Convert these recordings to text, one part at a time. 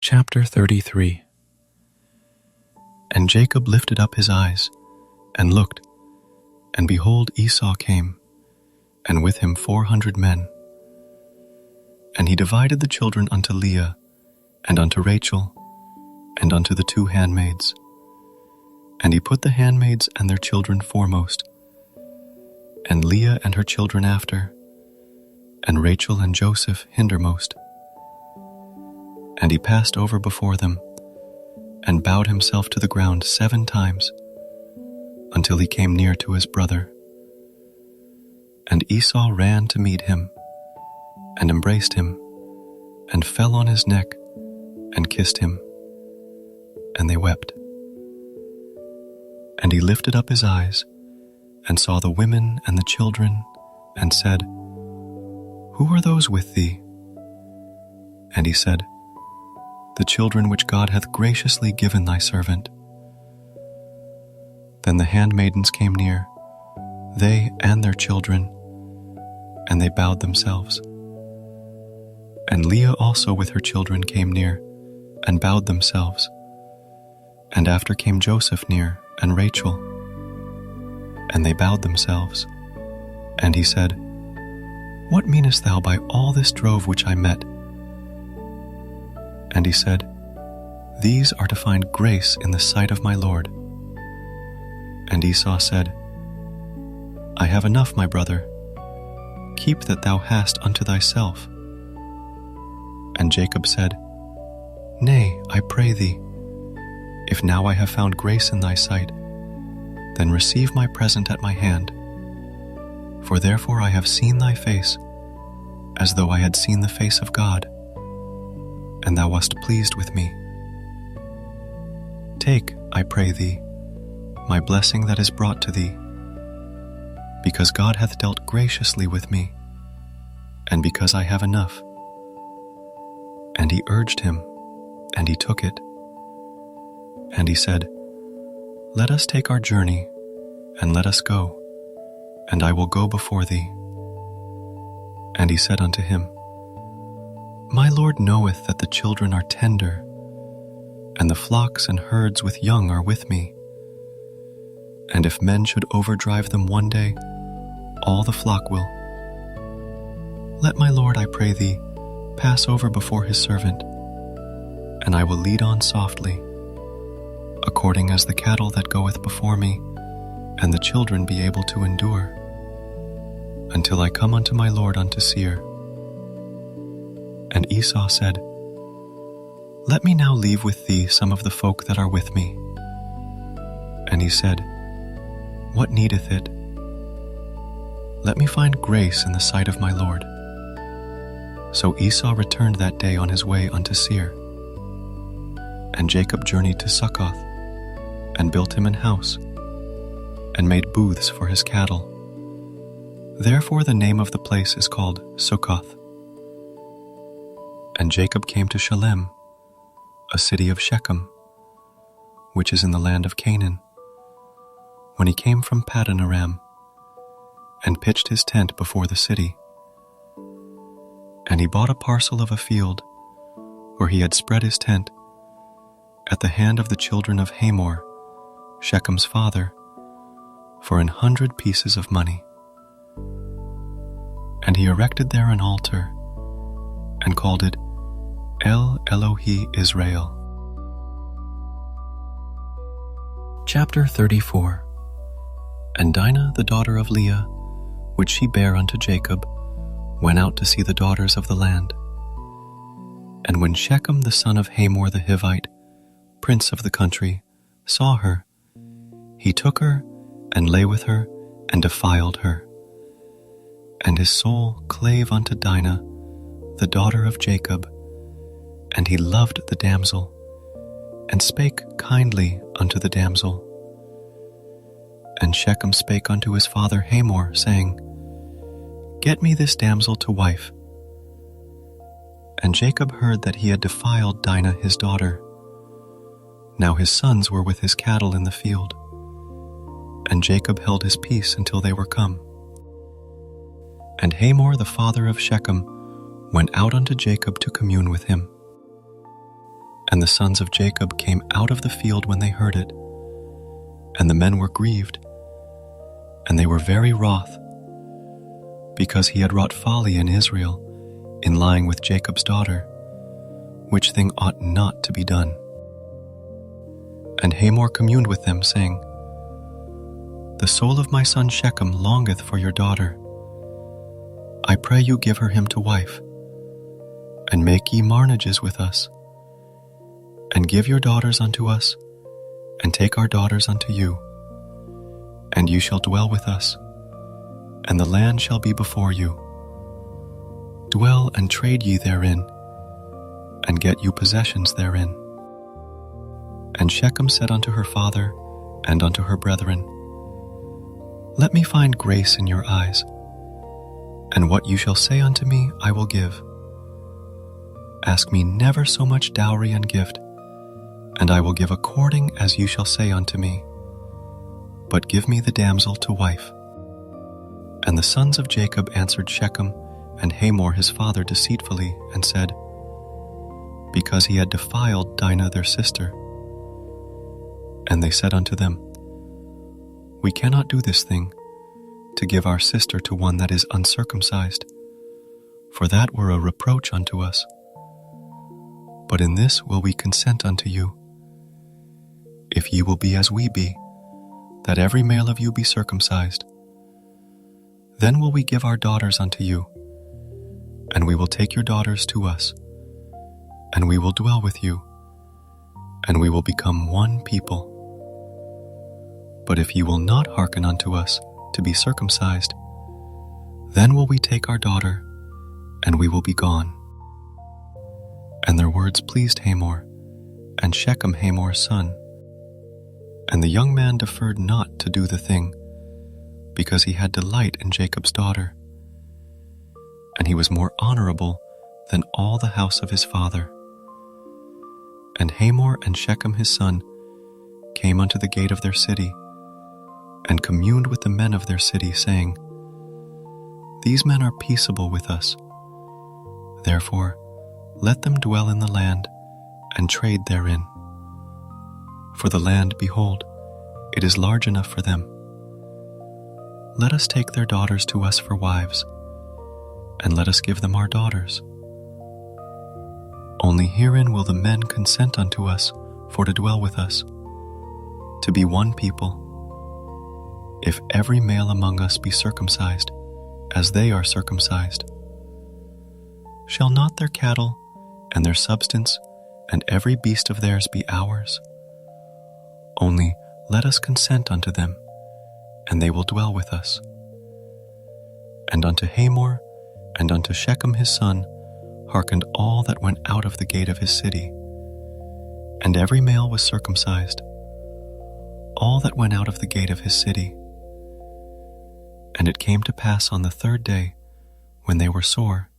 Chapter 33. And Jacob lifted up his eyes, and looked, and behold, Esau came, and with him 400 men. And he divided the children unto Leah, and unto Rachel, and unto the 2 handmaids. And he put the handmaids and their children foremost, and Leah and her children after, and Rachel and Joseph hindermost. And he passed over before them, and bowed himself to the ground 7 times, until he came near to his brother. And Esau ran to meet him, and embraced him, and fell on his neck, and kissed him. And they wept. And he lifted up his eyes, and saw the women and the children, and said, Who are those with thee? And he said, The children which God hath graciously given thy servant. Then the handmaidens came near, they and their children, and they bowed themselves. And Leah also with her children came near, and bowed themselves. And after came Joseph near, and Rachel, and they bowed themselves. And he said, What meanest thou by all this drove which I met? And he said, These are to find grace in the sight of my Lord. And Esau said, I have enough, my brother. Keep that thou hast unto thyself. And Jacob said, Nay, I pray thee, if now I have found grace in thy sight, then receive my present at my hand. For therefore I have seen thy face, as though I had seen the face of God, and thou wast pleased with me. Take, I pray thee, my blessing that is brought to thee, because God hath dealt graciously with me, and because I have enough. And he urged him, and he took it. And he said, Let us take our journey, and let us go, and I will go before thee. And he said unto him, My Lord knoweth that the children are tender, and the flocks and herds with young are with me. And if men should overdrive them one day, all the flock will. Let my Lord, I pray thee, pass over before his servant, and I will lead on softly, according as the cattle that goeth before me, and the children be able to endure, until I come unto my Lord unto Seir. And Esau said, Let me now leave with thee some of the folk that are with me. And he said, What needeth it? Let me find grace in the sight of my Lord. So Esau returned that day on his way unto Seir. And Jacob journeyed to Succoth, and built him an house, and made booths for his cattle. Therefore the name of the place is called Succoth. And Jacob came to Shalem, a city of Shechem, which is in the land of Canaan, when he came from Paddan Aram, and pitched his tent before the city. And he bought a parcel of a field, where he had spread his tent, at the hand of the children of Hamor, Shechem's father, for 100 pieces of money. And he erected there an altar, and called it El Elohi Israel. Chapter 34. And Dinah the daughter of Leah, which she bare unto Jacob, went out to see the daughters of the land. And when Shechem the son of Hamor the Hivite, prince of the country, saw her, he took her, and lay with her, and defiled her. And his soul clave unto Dinah, the daughter of Jacob, and he loved the damsel, and spake kindly unto the damsel. And Shechem spake unto his father Hamor, saying, Get me this damsel to wife. And Jacob heard that he had defiled Dinah his daughter. Now his sons were with his cattle in the field, and Jacob held his peace until they were come. And Hamor the father of Shechem went out unto Jacob to commune with him. And the sons of Jacob came out of the field when they heard it, and the men were grieved, and they were very wroth, because he had wrought folly in Israel in lying with Jacob's daughter, which thing ought not to be done. And Hamor communed with them, saying, The soul of my son Shechem longeth for your daughter. I pray you give her him to wife, and make ye marriages with us, and give your daughters unto us, and take our daughters unto you, and you shall dwell with us, and the land shall be before you. Dwell and trade ye therein, and get you possessions therein. And Shechem said unto her father and unto her brethren, Let me find grace in your eyes, and what you shall say unto me I will give. Ask me never so much dowry and gift, and I will give according as you shall say unto me. But give me the damsel to wife. And the sons of Jacob answered Shechem and Hamor his father deceitfully, and said, Because he had defiled Dinah their sister. And they said unto them, We cannot do this thing, to give our sister to one that is uncircumcised, for that were a reproach unto us. But in this will we consent unto you, if ye will be as we be, that every male of you be circumcised. Then will we give our daughters unto you, and we will take your daughters to us, and we will dwell with you, and we will become one people. But if ye will not hearken unto us to be circumcised, then will we take our daughter, and we will be gone. And their words pleased Hamor, and Shechem Hamor's son. And the young man deferred not to do the thing, because he had delight in Jacob's daughter. And he was more honorable than all the house of his father. And Hamor and Shechem his son came unto the gate of their city, and communed with the men of their city, saying, These men are peaceable with us. Therefore, let them dwell in the land, and trade therein. For the land, behold, it is large enough for them. Let us take their daughters to us for wives, and let us give them our daughters. Only herein will the men consent unto us for to dwell with us, to be one people, if every male among us be circumcised, as they are circumcised. Shall not their cattle and their substance and every beast of theirs be ours? Only let us consent unto them, and they will dwell with us. And unto Hamor and unto Shechem his son hearkened all that went out of the gate of his city, and every male was circumcised, all that went out of the gate of his city. And it came to pass on the third day, when they were sore,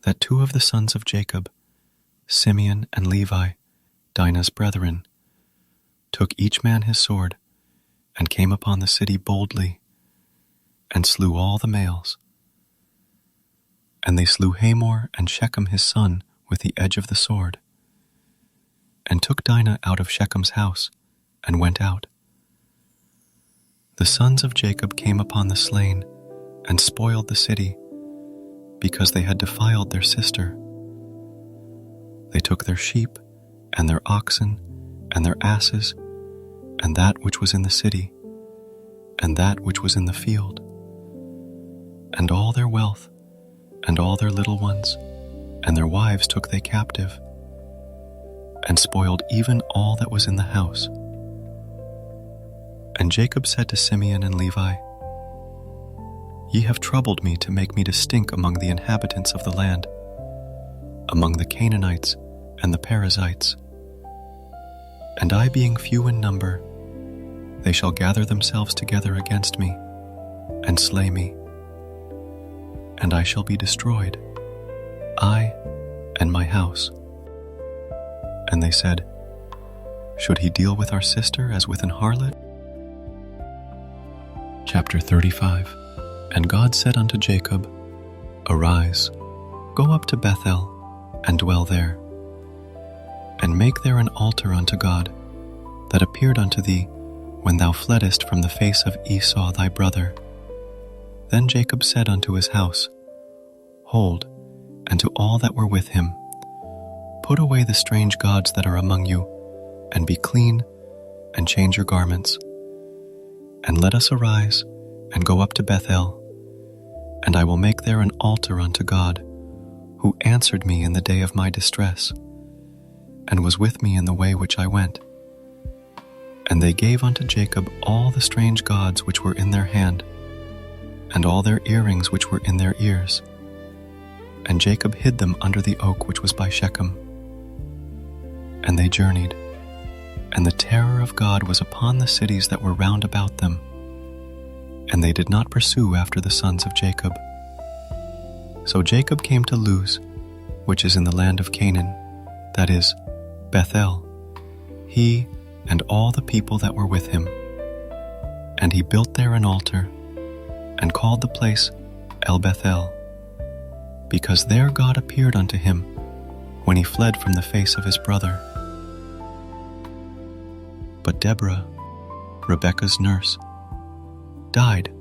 that two of the sons of Jacob, Simeon and Levi, Dinah's brethren, took each man his sword, and came upon the city boldly, and slew all the males. And they slew Hamor and Shechem his son with the edge of the sword, and took Dinah out of Shechem's house, and went out. The sons of Jacob came upon the slain, and spoiled the city, because they had defiled their sister. They took their sheep, and their oxen, and their asses, and that which was in the city, and that which was in the field, and all their wealth, and all their little ones, and their wives took they captive, and spoiled even all that was in the house. And Jacob said to Simeon and Levi, Ye have troubled me to make me to stink among the inhabitants of the land, among the Canaanites and the Perizzites. And I being few in number, they shall gather themselves together against me, and slay me. And I shall be destroyed, I and my house. And they said, Should he deal with our sister as with an harlot? Chapter 35. And God said unto Jacob, Arise, go up to Bethel, and dwell there. and make there an altar unto God, that appeared unto thee when thou fleddest from the face of Esau thy brother. Then Jacob said unto his house, Hold, and to all that were with him, Put away the strange gods that are among you, and be clean, and change your garments. And let us arise, and go up to Bethel, and I will make there an altar unto God, who answered me in the day of my distress, and was with me in the way which I went. And they gave unto Jacob all the strange gods which were in their hand, and all their earrings which were in their ears. And Jacob hid them under the oak which was by Shechem. And they journeyed, and the terror of God was upon the cities that were round about them, and they did not pursue after the sons of Jacob. So Jacob came to Luz, which is in the land of Canaan, that is, Bethel, he and all the people that were with him. And he built there an altar, and called the place El Bethel, because there God appeared unto him when he fled from the face of his brother. But Deborah, Rebekah's nurse, died,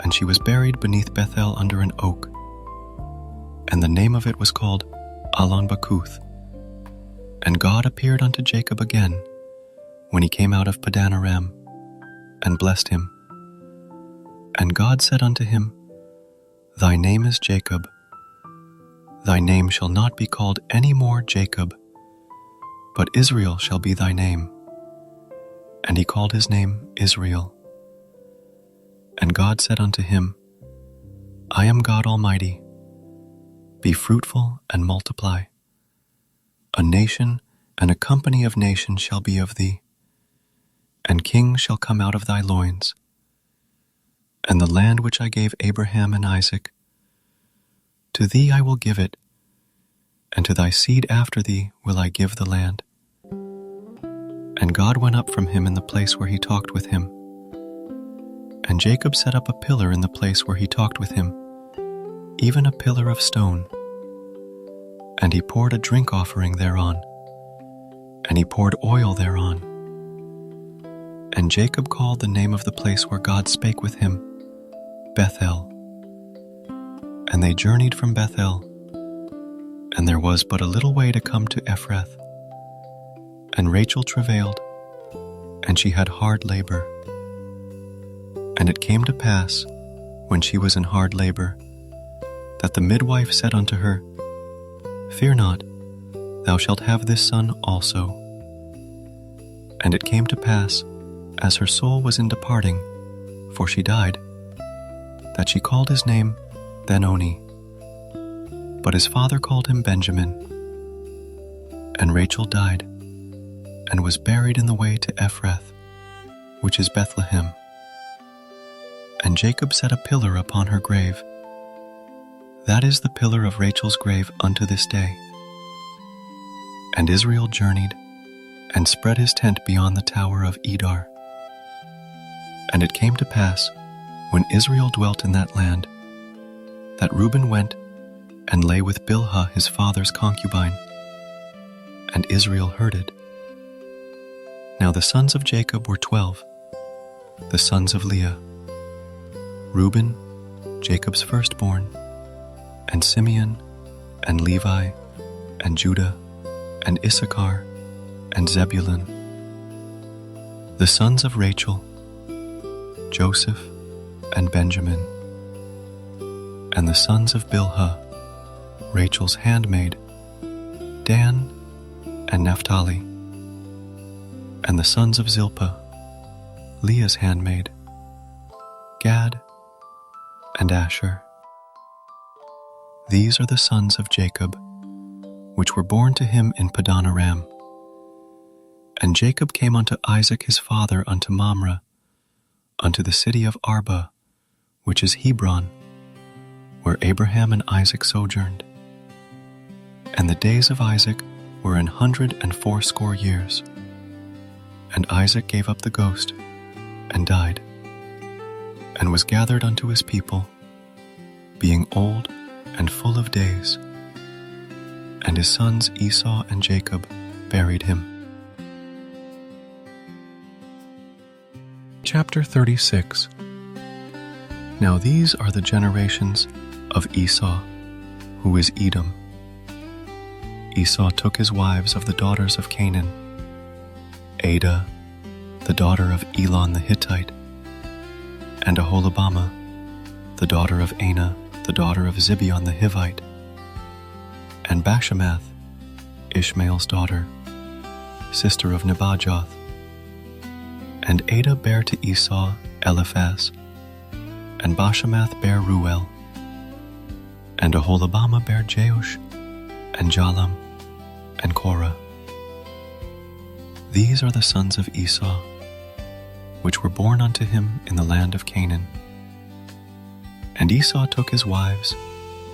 and she was buried beneath Bethel under an oak, and the name of it was called Allon-Bacuth. And God appeared unto Jacob again when he came out of Padan Aram, and blessed him. And God said unto him, Thy name is Jacob. Thy name shall not be called any more Jacob, but Israel shall be thy name. And he called his name Israel. And God said unto him, I am God Almighty. Be fruitful and multiply. A nation and a company of nations shall be of thee, and kings shall come out of thy loins. And the land which I gave Abraham and Isaac, to thee I will give it, and to thy seed after thee will I give the land. And God went up from him in the place where he talked with him. And Jacob set up a pillar in the place where he talked with him, even a pillar of stone. And he poured a drink offering thereon, and he poured oil thereon. And Jacob called the name of the place where God spake with him, Bethel. And they journeyed from Bethel, and there was but a little way to come to Ephrath. And Rachel travailed, and she had hard labor. And it came to pass, when she was in hard labor, that the midwife said unto her, Fear not, thou shalt have this son also. And it came to pass, as her soul was in departing, for she died, that she called his name Benoni. But his father called him Benjamin. And Rachel died, and was buried in the way to Ephrath, which is Bethlehem. And Jacob set a pillar upon her grave. That is the pillar of Rachel's grave unto this day. And Israel journeyed, and spread his tent beyond the tower of Edar. And it came to pass, when Israel dwelt in that land, that Reuben went and lay with Bilhah his father's concubine, and Israel heard it. Now the sons of Jacob were 12, the sons of Leah: Reuben, Jacob's firstborn, and Simeon, and Levi, and Judah, and Issachar, and Zebulun. The sons of Rachel: Joseph, and Benjamin. And the sons of Bilhah, Rachel's handmaid: Dan, and Naphtali. And the sons of Zilpah, Leah's handmaid: Gad, and Asher. These are the sons of Jacob, which were born to him in Padan Aram. And Jacob came unto Isaac his father unto Mamre, unto the city of Arba, which is Hebron, where Abraham and Isaac sojourned. And the days of Isaac were 180 years. And Isaac gave up the ghost, and died, and was gathered unto his people, being old and full of days. And his sons Esau and Jacob buried him. Chapter 36. Now these are the generations of Esau, who is Edom. Esau took his wives of the daughters of Canaan: Adah, the daughter of Elon the Hittite, and Aholibamah, the daughter of Anah, the daughter of Zibeon the Hivite, and Bashemath, Ishmael's daughter, sister of Nebajoth. And Adah bare to Esau Eliphaz, and Bashemath bare Ruel, and Aholibamah bare Jeush, and Jalam, and Korah. These are the sons of Esau, which were born unto him in the land of Canaan. And Esau took his wives,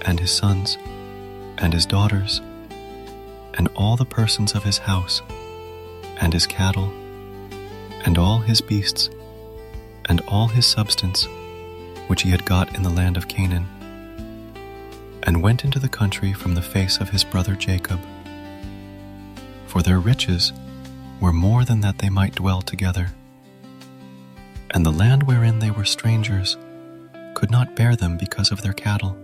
and his sons, and his daughters, and all the persons of his house, and his cattle, and all his beasts, and all his substance, which he had got in the land of Canaan, and went into the country from the face of his brother Jacob. For their riches were more than that they might dwell together. And the land wherein they were strangers could not bear them because of their cattle.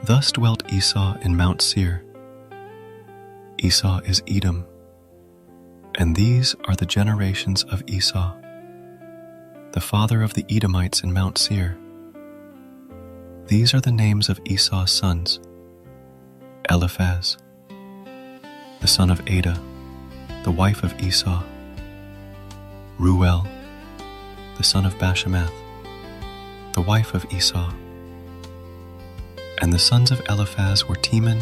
Thus dwelt Esau in Mount Seir. Esau is Edom. And these are the generations of Esau, the father of the Edomites in Mount Seir. These are the names of Esau's sons: Eliphaz, the son of Adah, the wife of Esau; Ruel, the son of Bashemath, the wife of Esau. And the sons of Eliphaz were Teman,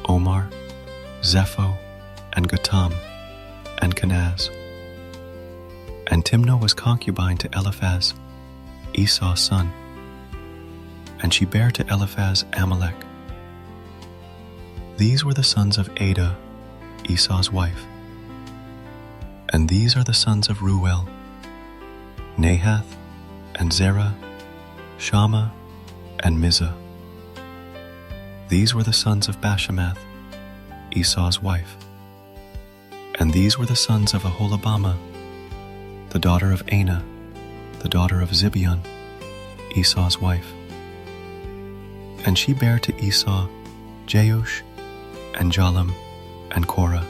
Omar, Zepho, and Gatam, and Kenaz. And Timnah was concubine to Eliphaz, Esau's son, and she bare to Eliphaz Amalek. These were the sons of Adah, Esau's wife. And these are the sons of Ruel: Nahath, and Zerah, Shammah, and Mizah. These were the sons of Bashemath, Esau's wife. And these were the sons of Aholibamah, the daughter of Anah, the daughter of Zibeon, Esau's wife. And she bare to Esau Jeush, and Jalam, and Korah.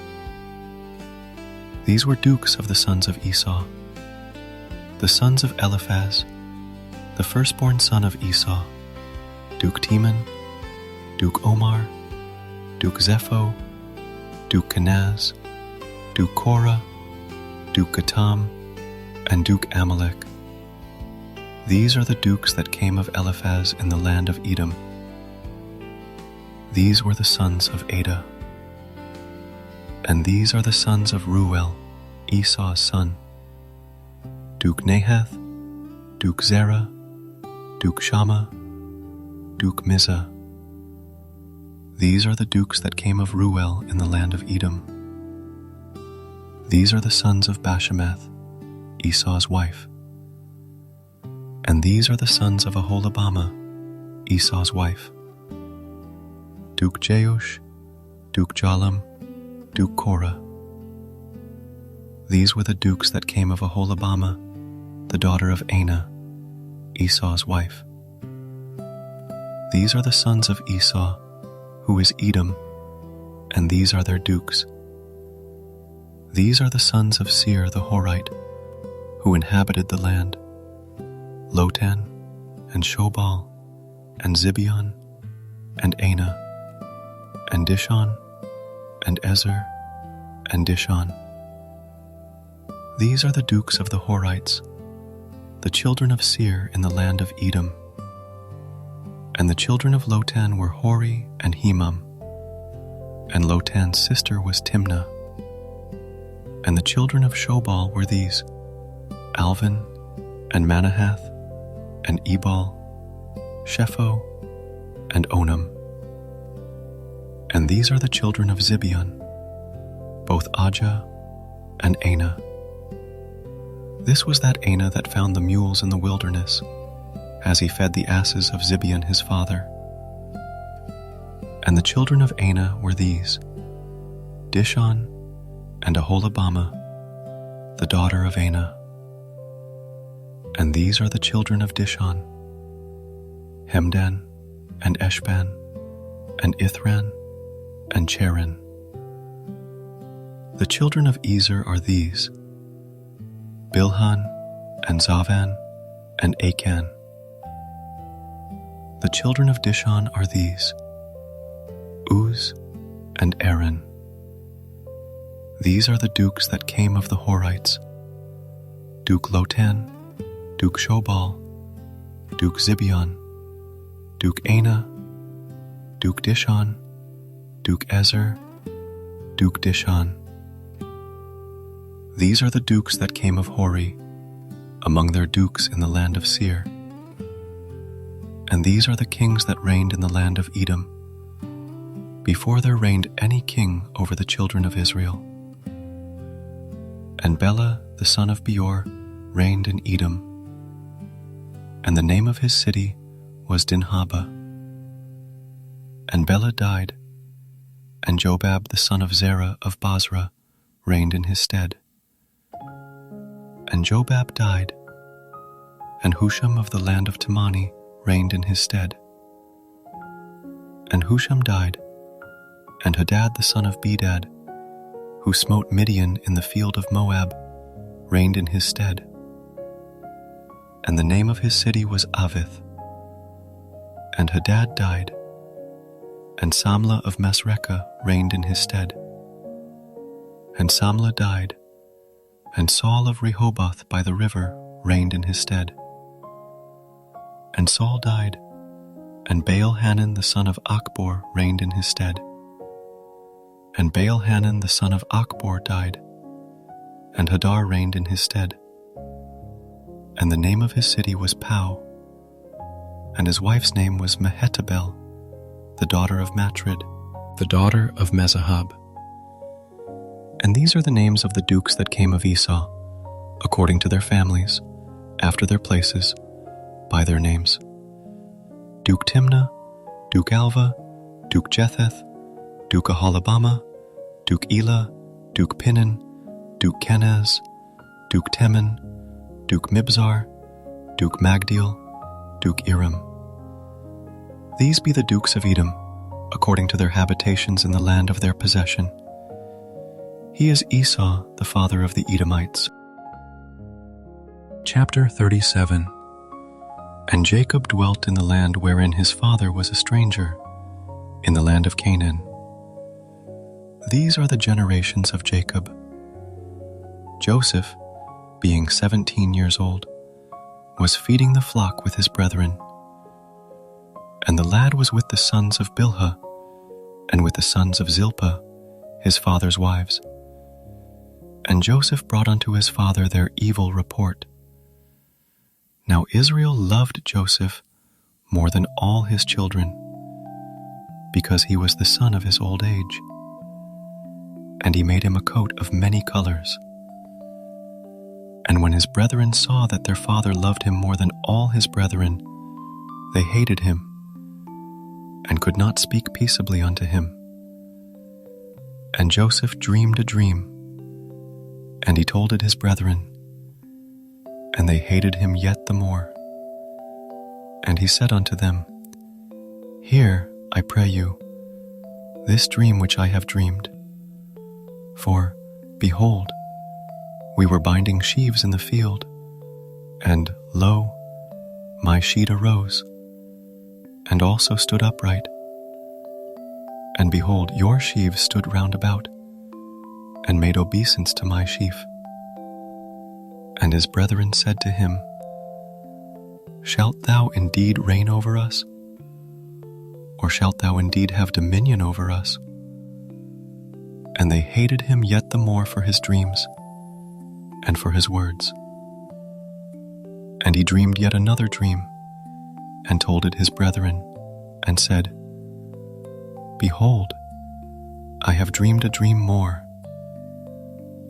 These were dukes of the sons of Esau. The sons of Eliphaz, the firstborn son of Esau: Duke Teman, Duke Omar, Duke Zepho, Duke Kenaz, Duke Korah, Duke Gatam, and Duke Amalek. These are the dukes that came of Eliphaz in the land of Edom. These were the sons of Adah. And these are the sons of Ruel, Esau's son: Duke Nahath, Duke Zerah, Duke Shammah, Duke Mizah. These are the dukes that came of Ruel in the land of Edom. These are the sons of Bashemath, Esau's wife. And these are the sons of Aholibamah, Esau's wife: Duke Jeush, Duke Jalam, Duke Korah. These were the dukes that came of Aholibamah, the daughter of Anah, Esau's wife. These are the sons of Esau, who is Edom, and these are their dukes. These are the sons of Seir the Horite, who inhabited the land: Lotan, and Shobal, and Zibeon, and Anah, and Dishon, and Ezer, and Dishon. These are the dukes of the Horites, the children of Seir in the land of Edom. And the children of Lotan were Hori and Hemam, and Lotan's sister was Timnah. And the children of Shobal were these: Alvan, and Manahath, and Ebal, Shepho, and Onam. And these are the children of Zibeon, both Ajah and Anah. This was that Anah that found the mules in the wilderness, as he fed the asses of Zibeon his father. And the children of Anah were these: Dishon, and Aholibamah, the daughter of Anah. And these are the children of Dishon: Hemdan, and Eshban, and Ithran, and Cheran. The children of Ezer are these: Bilhan, and Zavan, and Achan. The children of Dishon are these: Uz, and Aaron. These are the dukes that came of the Horites: Duke Lotan, Duke Shobal, Duke Zibeon, Duke Anah, Duke Dishon, Duke Ezer, Duke Dishon. These are the dukes that came of Hori, among their dukes in the land of Seir. And these are the kings that reigned in the land of Edom, before there reigned any king over the children of Israel. And Bela the son of Beor reigned in Edom, and the name of his city was Dinhaba. And Bela died, and Jobab the son of Zerah of Basra reigned in his stead. And Jobab died, and Husham of the land of Temani reigned in his stead. And Husham died, and Hadad the son of Bedad, who smote Midian in the field of Moab, reigned in his stead. And the name of his city was Avith. And Hadad died, and Samlah of Masrekah reigned in his stead. And Samlah died, and Saul of Rehoboth by the river reigned in his stead. And Saul died, and Baal-Hanan the son of Achbor reigned in his stead. And Baal-Hanan the son of Achbor died, and Hadar reigned in his stead. And the name of his city was Pau, and his wife's name was Mehetabel, the daughter of Matred, the daughter of Mezahab. And these are the names of the dukes that came of Esau, according to their families, after their places, by their names: Duke Timnah, Duke Alva, Duke Jetheth, Duke Aholibamah, Duke Elah, Duke Pinon, Duke Kenaz, Duke Teman, Duke Mibzar, Duke Magdiel, Duke Iram. These be the dukes of Edom, according to their habitations in the land of their possession. He is Esau, the father of the Edomites. Chapter 37. And Jacob dwelt in the land wherein his father was a stranger, in the land of Canaan. These are the generations of Jacob. Joseph, being 17 years old, was feeding the flock with his brethren. And the lad was with the sons of Bilhah, and with the sons of Zilpah, his father's wives. And Joseph brought unto his father their evil report. Now Israel loved Joseph more than all his children, because he was the son of his old age. And he made him a coat of many colors. And when his brethren saw that their father loved him more than all his brethren, they hated him, and could not speak peaceably unto him. And Joseph dreamed a dream, and he told it his brethren, and they hated him yet the more. And he said unto them, Hear, I pray you, this dream which I have dreamed. For, behold, we were binding sheaves in the field, and, lo, my sheet arose, and also stood upright. And behold, your sheaves stood round about, and made obeisance to my sheaf. And his brethren said to him, Shalt thou indeed reign over us? Or shalt thou indeed have dominion over us? And they hated him yet the more for his dreams, and for his words. And he dreamed yet another dream, and told it his brethren, and said, Behold, I have dreamed a dream more.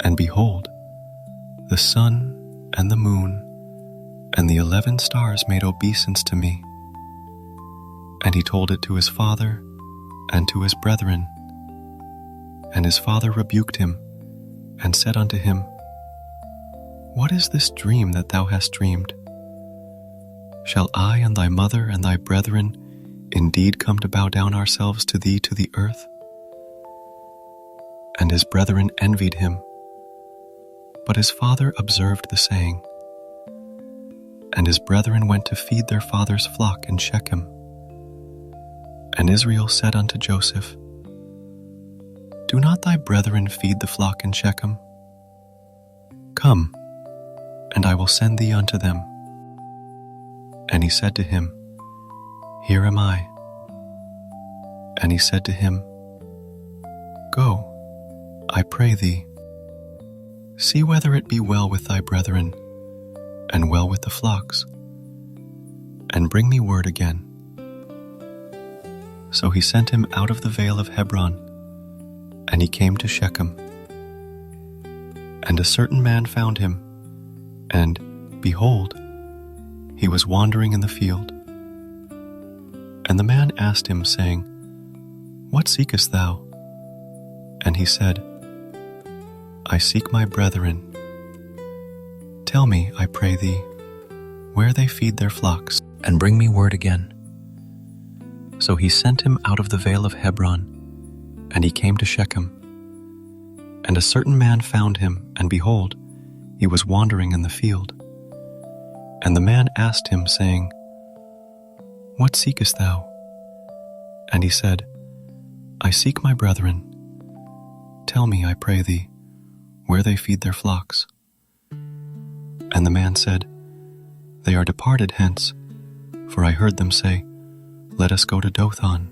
And behold, the sun and the moon and the 11 stars made obeisance to me. And he told it to his father and to his brethren. And his father rebuked him, and said unto him, What is this dream that thou hast dreamed? Shall I and thy mother and thy brethren indeed come to bow down ourselves to thee to the earth? And his brethren envied him. But his father observed the saying. And his brethren went to feed their father's flock in Shechem. And Israel said unto Joseph, Do not thy brethren feed the flock in Shechem? Come, and I will send thee unto them. And he said to him, Here am I. And he said to him, Go, I pray thee, see whether it be well with thy brethren, and well with the flocks, and bring me word again. So he sent him out of the vale of Hebron, and he came to Shechem. And a certain man found him, and, behold, he was wandering in the field. And the man asked him, saying, What seekest thou? And he said, I seek my brethren. Tell me, I pray thee, where they feed their flocks, and bring me word again. So he sent him out of the vale of Hebron, and he came to Shechem. And a certain man found him, and behold, he was wandering in the field. And the man asked him, saying, What seekest thou? And he said, I seek my brethren. Tell me, I pray thee, where they feed their flocks. And the man said, They are departed hence, for I heard them say, Let us go to Dothan.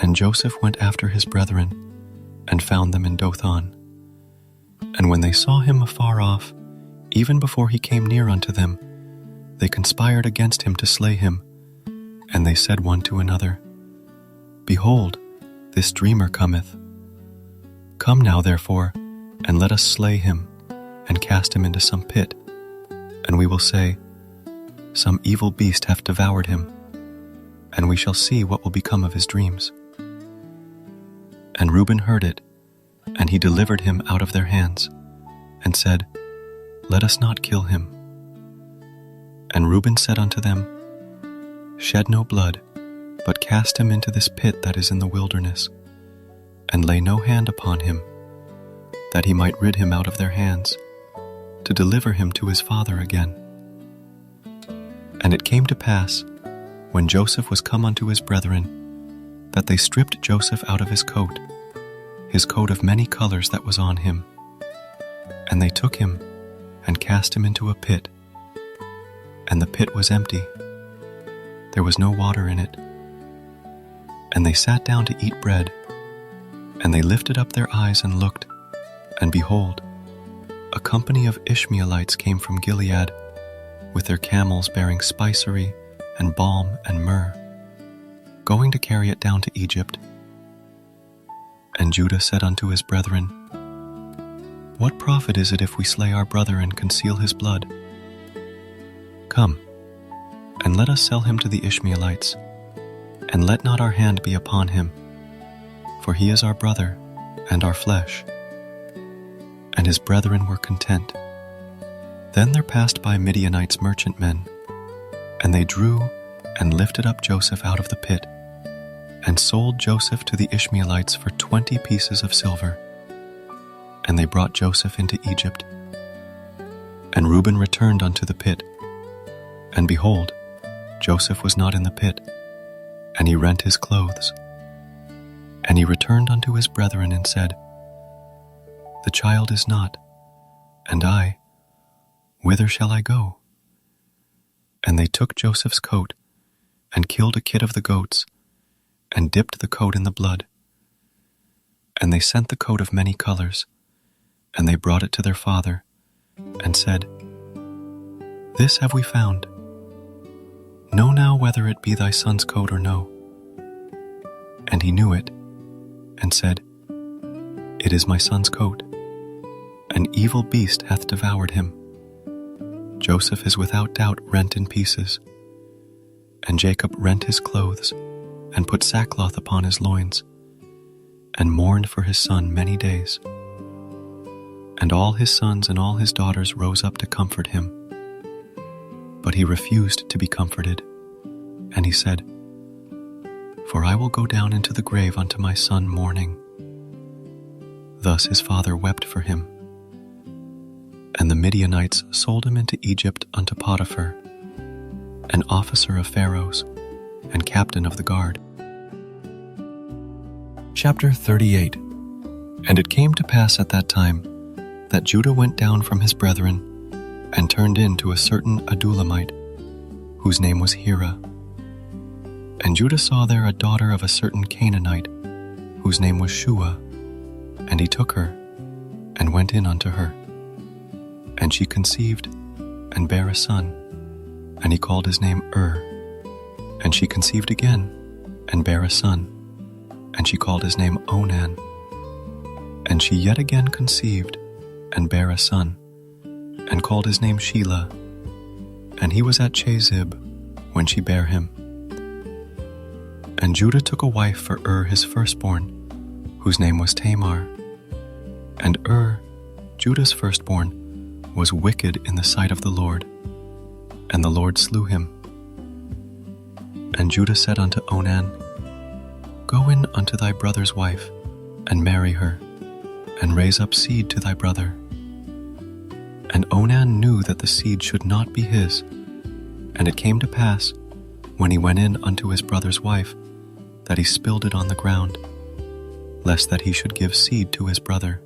And Joseph went after his brethren, and found them in Dothan. And when they saw him afar off, even before he came near unto them, they conspired against him to slay him. And they said one to another, Behold, this dreamer cometh. Come now, therefore, and let us slay him, and cast him into some pit, and we will say, Some evil beast hath devoured him, and we shall see what will become of his dreams. And Reuben heard it, and he delivered him out of their hands, and said, Let us not kill him. And Reuben said unto them, Shed no blood, but cast him into this pit that is in the wilderness, and lay no hand upon him, that he might rid him out of their hands, to deliver him to his father again. And it came to pass, when Joseph was come unto his brethren, that they stripped Joseph out of his coat of many colors that was on him. And they took him, and cast him into a pit. And the pit was empty. There was no water in it. And they sat down to eat bread. And they lifted up their eyes and looked, and behold, a company of Ishmaelites came from Gilead, with their camels bearing spicery and balm and myrrh, going to carry it down to Egypt. And Judah said unto his brethren, What profit is it if we slay our brother and conceal his blood? Come, and let us sell him to the Ishmaelites, and let not our hand be upon him, for he is our brother and our flesh. And his brethren were content. Then there passed by Midianites merchantmen, and they drew and lifted up Joseph out of the pit, and sold Joseph to the Ishmaelites for 20 pieces of silver. And they brought Joseph into Egypt. And Reuben returned unto the pit, and behold, Joseph was not in the pit, and he rent his clothes. And he returned unto his brethren and said, The child is not, and I, whither shall I go? And they took Joseph's coat, and killed a kid of the goats, and dipped the coat in the blood. And they sent the coat of many colors, and they brought it to their father, and said, This have we found. Know now whether it be thy son's coat or no. And he knew it, and said, It is my son's coat. An evil beast hath devoured him. Joseph is without doubt rent in pieces. And Jacob rent his clothes, and put sackcloth upon his loins, and mourned for his son many days. And all his sons and all his daughters rose up to comfort him. But he refused to be comforted, and he said, "For I will go down into the grave unto my son mourning." Thus his father wept for him. And the Midianites sold him into Egypt unto Potiphar, an officer of Pharaoh's and captain of the guard. Chapter 38. And it came to pass at that time that Judah went down from his brethren and turned in to a certain Adullamite, whose name was Hira. And Judah saw there a daughter of a certain Canaanite, whose name was Shua, and he took her, and went in unto her. And she conceived, and bare a son, and he called his name And she conceived again, and bare a son, and she called his name Onan. And she yet again conceived, and bare a son, and called his name Shelah. And he was at Chezib when she bare him. And Judah took a wife for his firstborn, whose name was Tamar. And Judah's firstborn, was wicked in the sight of the Lord, and the Lord slew him. And Judah said unto Onan, "Go in unto thy brother's wife, and marry her, and raise up seed to thy brother." And Onan knew that the seed should not be his. And it came to pass, when he went in unto his brother's wife, that he spilled it on the ground, lest that he should give seed to his brother.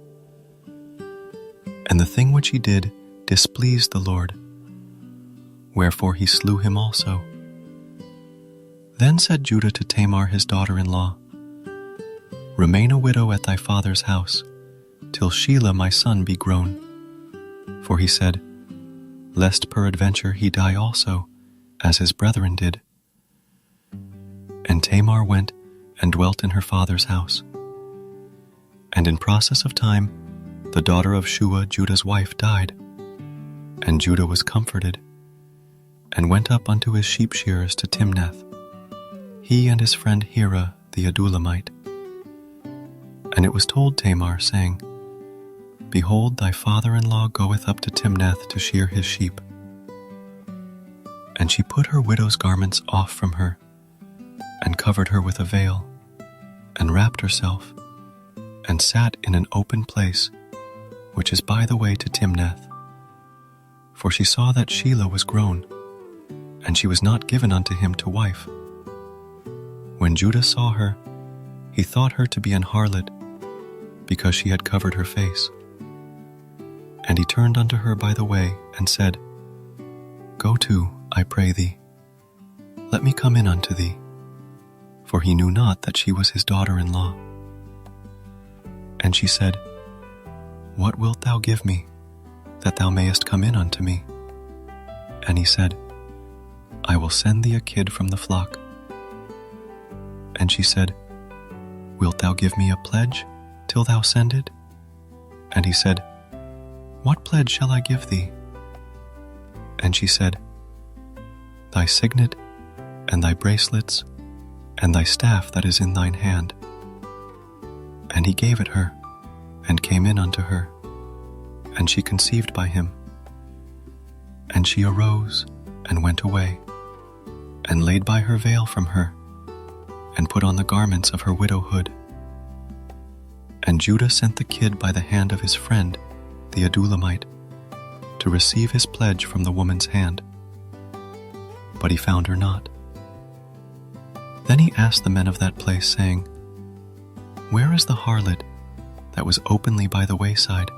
And the thing which he did displeased the Lord, wherefore he slew him also. Then said Judah to Tamar his daughter-in-law, "Remain a widow at thy father's house, till Shelah my son be grown." For he said, "Lest peradventure he die also, as his brethren did." And Tamar went and dwelt in her father's house. And in process of time, the daughter of Shua, Judah's wife, died, and Judah was comforted, and went up unto his sheep shearers to Timnath, he and his friend Hira the Adullamite. And it was told Tamar, saying, "Behold, thy father-in-law goeth up to Timnath to shear his sheep." And she put her widow's garments off from her, and covered her with a veil, and wrapped herself, and sat in an open place, which is by the way to Timnath. For she saw that Shelah was grown, and she was not given unto him to wife. When Judah saw her, he thought her to be an harlot, because she had covered her face. And he turned unto her by the way, and said, "Go to, I pray thee, let me come in unto thee." For he knew not that she was his daughter-in-law. And she said, "What wilt thou give me, that thou mayest come in unto me?" And he said, "I will send thee a kid from the flock." And she said, "Wilt thou give me a pledge till thou send it?" And he said, "What pledge shall I give thee?" And she said, "Thy signet, and thy bracelets, and thy staff that is in thine hand." And he gave it her, and came in unto her, and she conceived by him. And she arose, and went away, and laid by her veil from her, and put on the garments of her widowhood. And Judah sent the kid by the hand of his friend, the Adullamite, to receive his pledge from the woman's hand. But he found her not. Then he asked the men of that place, saying, "Where is the harlot that was openly by the wayside?"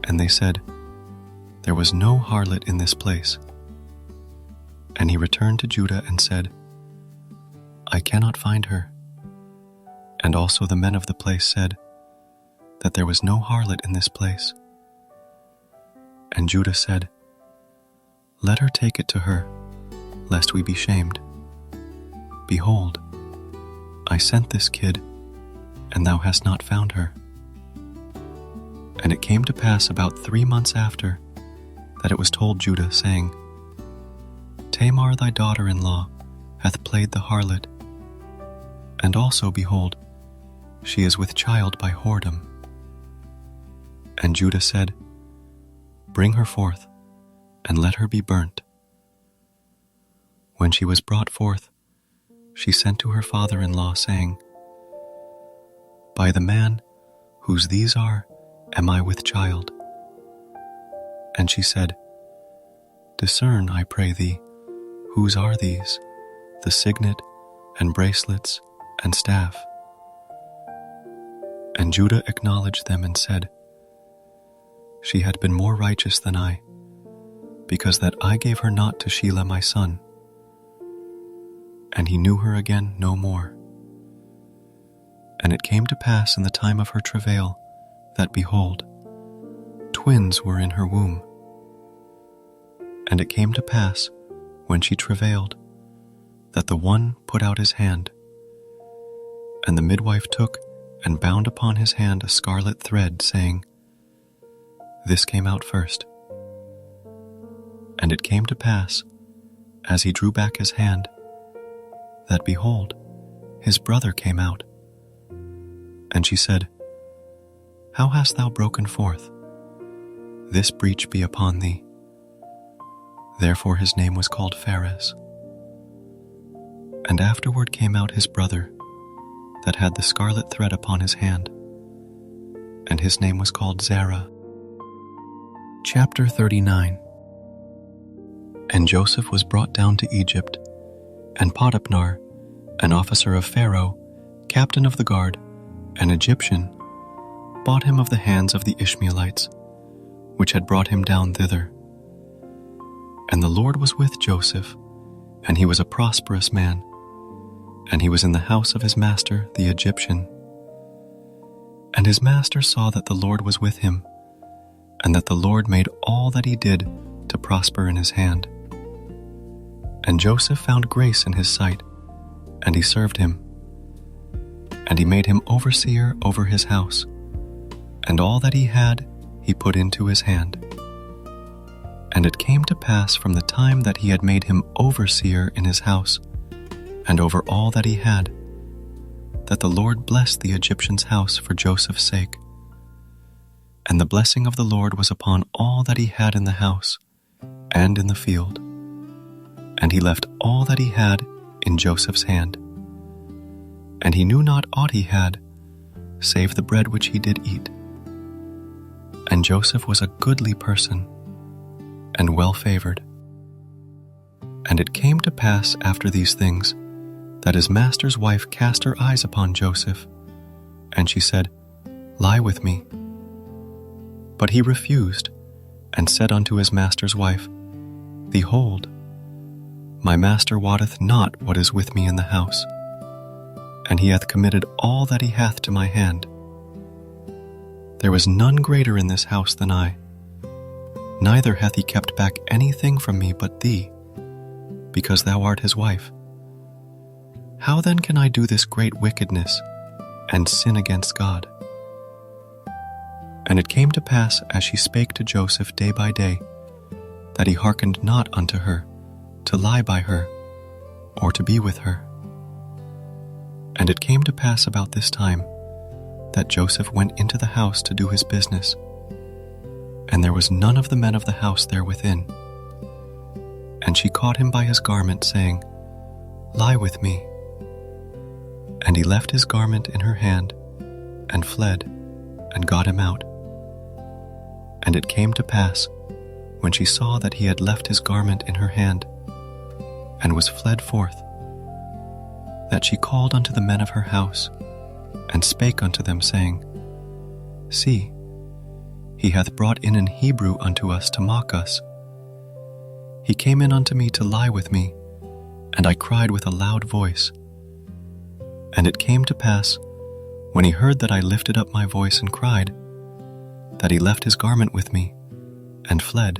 And they said, "There was no harlot in this place." And he returned to Judah and said, "I cannot find her." And also the men of the place said, that there was no harlot in this place. And Judah said, "Let her take it to her, lest we be shamed. Behold, I sent this kid, and thou hast not found her." And it came to pass about 3 months after, that it was told Judah, saying, "Tamar thy daughter-in-law hath played the harlot. And also, behold, she is with child by whoredom. And Judah said, Bring her forth, and let her be burnt. When she was brought forth, she sent to her father-in-law, saying, By the man whose these are, am I with child? And she said, Discern, I pray thee, whose are these, the signet, and bracelets, and staff? And Judah acknowledged them and said, She had been more righteous than I, because that I gave her not to Shelah my son. And he knew her again no more. And it came to pass in the time of her travail, that, behold, twins were in her womb. And it came to pass, when she travailed, that the one put out his hand, and the midwife took and bound upon his hand a scarlet thread, saying, This came out first. And it came to pass, as he drew back his hand, that, behold, his brother came out. And she said, How hast thou broken forth? This breach be upon thee. Therefore his name was called Pharez. And afterward came out his brother, that had the scarlet thread upon his hand, and his name was called Zerah. Chapter 39. And Joseph was brought down to Egypt, and Potipnar, an officer of Pharaoh, captain of the guard, an Egyptian, bought him of the hands of the Ishmaelites, which had brought him down thither. And the Lord was with Joseph, and he was a prosperous man, and he was in the house of his master the Egyptian. And his master saw that the Lord was with him, and that the Lord made all that he did to prosper in his hand. And Joseph found grace in his sight, and he served him. And he made him overseer over his house, and all that he had he put into his hand. And it came to pass from the time that he had made him overseer in his house, and over all that he had, that the Lord blessed the Egyptian's house for Joseph's sake. And the blessing of the Lord was upon all that he had in the house and in the field. And he left all that he had in Joseph's hand. And he knew not aught he had, save the bread which he did eat. And Joseph was a goodly person, and well-favored. And it came to pass after these things, that his master's wife cast her eyes upon Joseph, and she said, Lie with me. But he refused, and said unto his master's wife, Behold, my master wotteth not what is with me in the house, and he hath committed all that he hath to my hand. There was none greater in this house than I, neither hath he kept back anything from me but thee, because thou art his wife. How then can I do this great wickedness, and sin against God? And it came to pass, as she spake to Joseph day by day, that he hearkened not unto her, to lie by her, or to be with her. And it came to pass about this time, that Joseph went into the house to do his business, and there was none of the men of the house there within. And she caught him by his garment, saying, Lie with me. And he left his garment in her hand, and fled, and got him out. And it came to pass, when she saw that he had left his garment in her hand, and was fled forth, that she called unto the men of her house, and spake unto them, saying, See, he hath brought in an Hebrew unto us to mock us. He came in unto me to lie with me, and I cried with a loud voice. And it came to pass, when he heard that I lifted up my voice and cried, that he left his garment with me, and fled,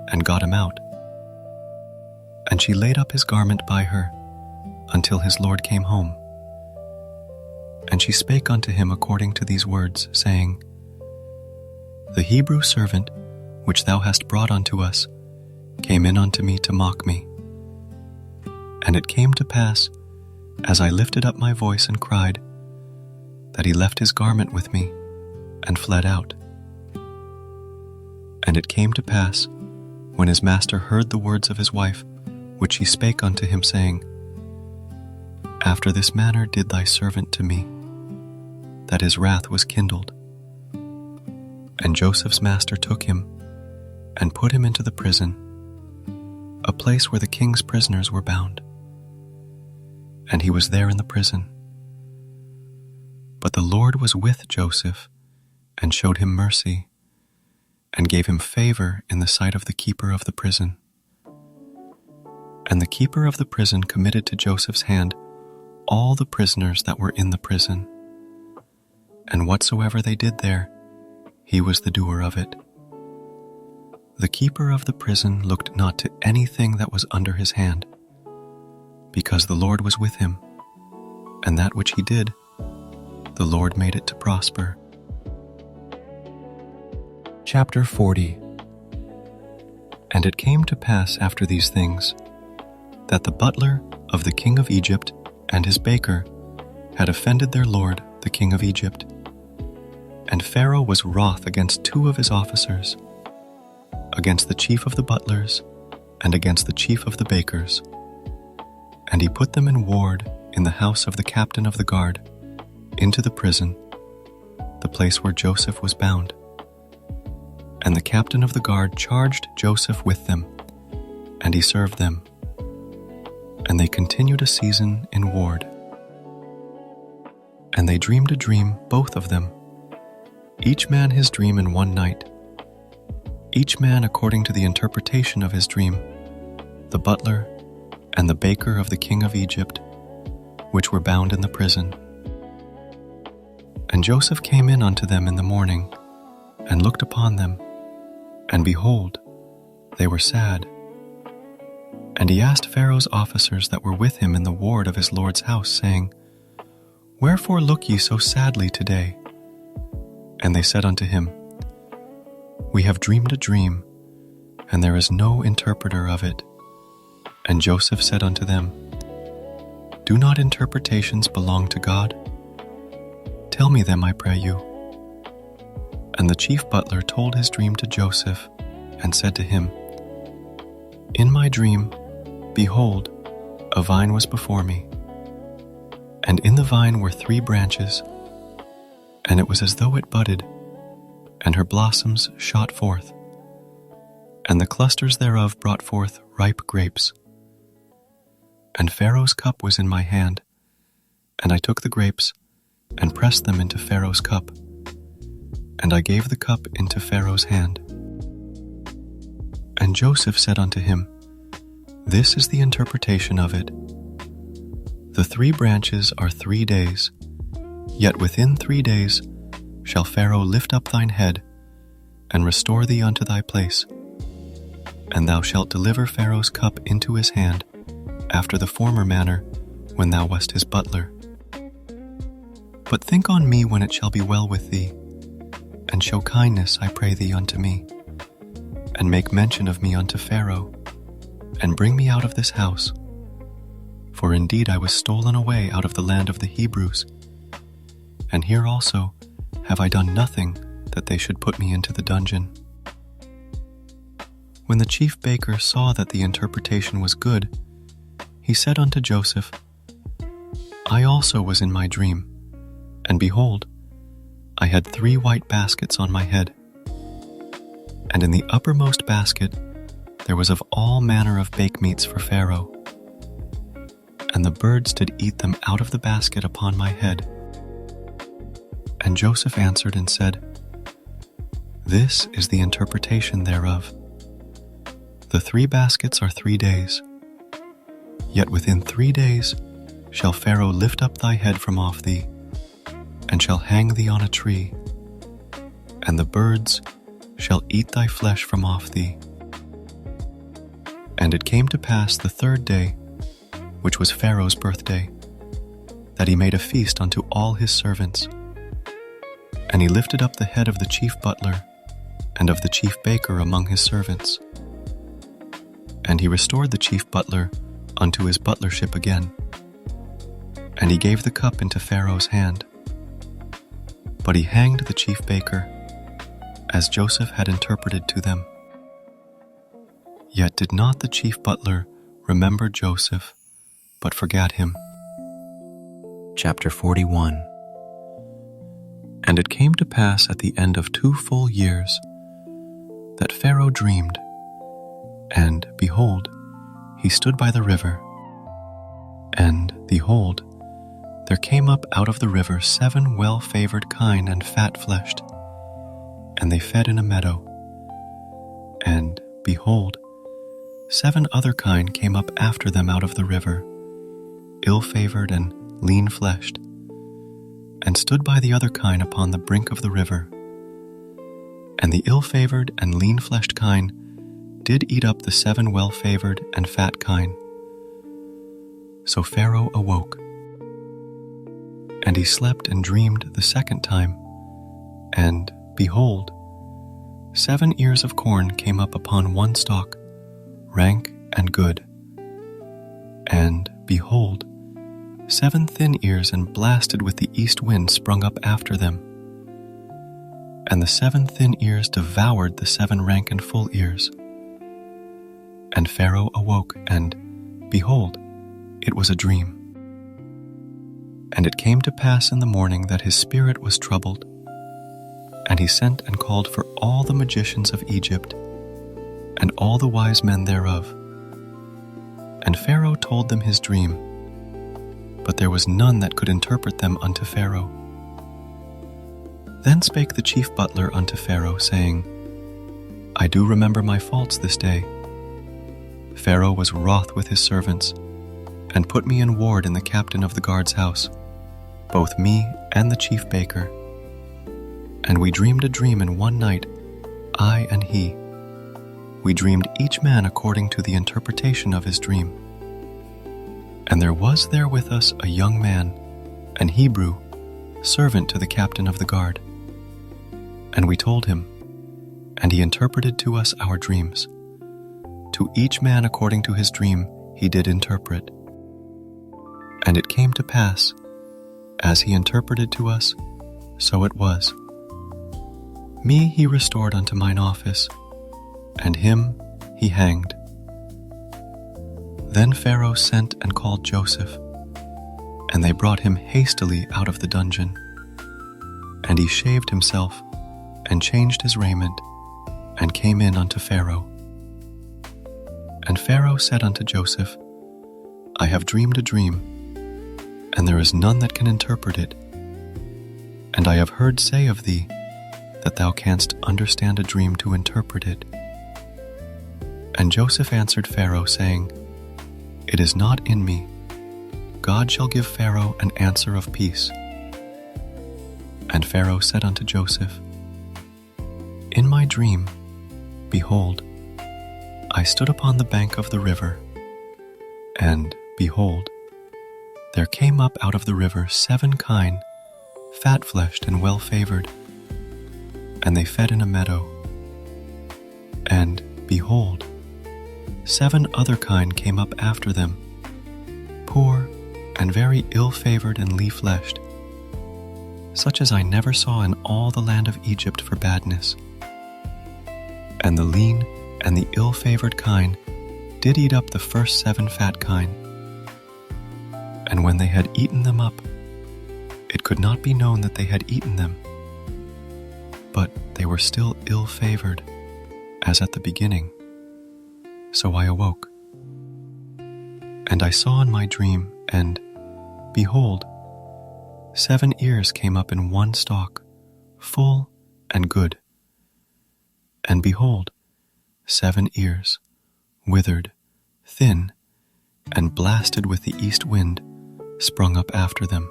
and got him out. And she laid up his garment by her, until his lord came home. And she spake unto him according to these words, saying, The Hebrew servant, which thou hast brought unto us, came in unto me to mock me. And it came to pass, as I lifted up my voice and cried, that he left his garment with me and fled out. And it came to pass, when his master heard the words of his wife, which she spake unto him, saying, After this manner did thy servant to me, that his wrath was kindled. And Joseph's master took him and put him into the prison, a place where the king's prisoners were bound. And he was there in the prison. But the Lord was with Joseph and showed him mercy and gave him favor in the sight of the keeper of the prison. And the keeper of the prison committed to Joseph's hand all the prisoners that were in the prison. And whatsoever they did there, he was the doer of it. The keeper of the prison looked not to anything that was under his hand, because the Lord was with him, and that which he did, the Lord made it to prosper. Chapter 40. And it came to pass after these things, that the butler of the king of Egypt and his baker had offended their lord, the king of Egypt. And Pharaoh was wroth against two of his officers, against the chief of the butlers and against the chief of the bakers. And he put them in ward in the house of the captain of the guard, into the prison, the place where Joseph was bound. And the captain of the guard charged Joseph with them, and he served them. And they continued a season in ward. And they dreamed a dream, both of them, each man his dream in one night, each man according to the interpretation of his dream, the butler and the baker of the king of Egypt, which were bound in the prison. And Joseph came in unto them in the morning, and looked upon them, and behold, they were sad. And he asked Pharaoh's officers that were with him in the ward of his lord's house, saying, Wherefore look ye so sadly today? And they said unto him, We have dreamed a dream, and there is no interpreter of it. And Joseph said unto them, Do not interpretations belong to God? Tell me them, I pray you. And the chief butler told his dream to Joseph, and said to him, In my dream, behold, a vine was before me, and in the vine were 3 branches, and it was as though it budded, and her blossoms shot forth, and the clusters thereof brought forth ripe grapes. And Pharaoh's cup was in my hand, and I took the grapes, and pressed them into Pharaoh's cup, and I gave the cup into Pharaoh's hand. And Joseph said unto him, This is the interpretation of it. The 3 branches are 3 days, yet within 3 days shall Pharaoh lift up thine head, and restore thee unto thy place, and thou shalt deliver Pharaoh's cup into his hand, after the former manner, when thou wast his butler. But think on me when it shall be well with thee, and show kindness, I pray thee, unto me, and make mention of me unto Pharaoh, and bring me out of this house. For indeed I was stolen away out of the land of the Hebrews, and here also have I done nothing that they should put me into the dungeon. When the chief baker saw that the interpretation was good, he said unto Joseph, I also was in my dream, and behold, I had 3 white baskets on my head. And in the uppermost basket there was of all manner of bakemeats for Pharaoh. And the birds did eat them out of the basket upon my head. And Joseph answered and said, This is the interpretation thereof. The 3 baskets are 3 days. Yet within 3 days shall Pharaoh lift up thy head from off thee, and shall hang thee on a tree, and the birds shall eat thy flesh from off thee. And it came to pass the 3rd day, which was Pharaoh's birthday, that he made a feast unto all his servants. And he lifted up the head of the chief butler and of the chief baker among his servants. And he restored the chief butler unto his butlership again. And he gave the cup into Pharaoh's hand. But he hanged the chief baker, as Joseph had interpreted to them. Yet did not the chief butler remember Joseph, but forgat him. Chapter 41. And it came to pass at the end of 2 full years that Pharaoh dreamed, and, behold, he stood by the river. And, behold, there came up out of the river 7 well-favored kine and fat-fleshed, and they fed in a meadow. And, behold, 7 other kine came up after them out of the river, ill-favored and lean-fleshed, and stood by the other kine upon the brink of the river. And the ill-favored and lean-fleshed kine did eat up the 7 well-favored and fat kine. So Pharaoh awoke, and he slept and dreamed the second time, and, behold, 7 ears of corn came up upon one stalk, rank and good. And, behold, 7 thin ears and blasted with the east wind sprung up after them. And the 7 thin ears devoured the 7 rank and full ears. And Pharaoh awoke, and, behold, it was a dream. And it came to pass in the morning that his spirit was troubled, and he sent and called for all the magicians of Egypt, and all the wise men thereof. And Pharaoh told them his dream, but there was none that could interpret them unto Pharaoh. Then spake the chief butler unto Pharaoh, saying, I do remember my faults this day. Pharaoh was wroth with his servants, and put me in ward in the captain of the guard's house, both me and the chief baker. And we dreamed a dream in one night, I and he. We dreamed each man according to the interpretation of his dream. And there was there with us a young man, an Hebrew, servant to the captain of the guard. And we told him, and he interpreted to us our dreams. To each man according to his dream he did interpret. And it came to pass, as he interpreted to us, so it was. Me he restored unto mine office, and him he hanged. Then Pharaoh sent and called Joseph, and they brought him hastily out of the dungeon. And he shaved himself, and changed his raiment, and came in unto Pharaoh. And Pharaoh said unto Joseph, I have dreamed a dream, and there is none that can interpret it. And I have heard say of thee, that thou canst understand a dream to interpret it. And Joseph answered Pharaoh, saying, It is not in me. God shall give Pharaoh an answer of peace. And Pharaoh said unto Joseph, In my dream, behold, I stood upon the bank of the river, and, behold, there came up out of the river 7 kine, fat-fleshed and well-favored, and they fed in a meadow. And, behold, 7 other kine came up after them, poor and very ill-favored and lean-fleshed, such as I never saw in all the land of Egypt for badness. And the lean and the ill-favored kine did eat up the first 7 fat kine. And when they had eaten them up, it could not be known that they had eaten them, but they were still ill-favored, as at the beginning. So I awoke. And I saw in my dream, and, behold, 7 ears came up in one stalk, full and good. And behold, 7 ears, withered, thin, and blasted with the east wind, sprung up after them.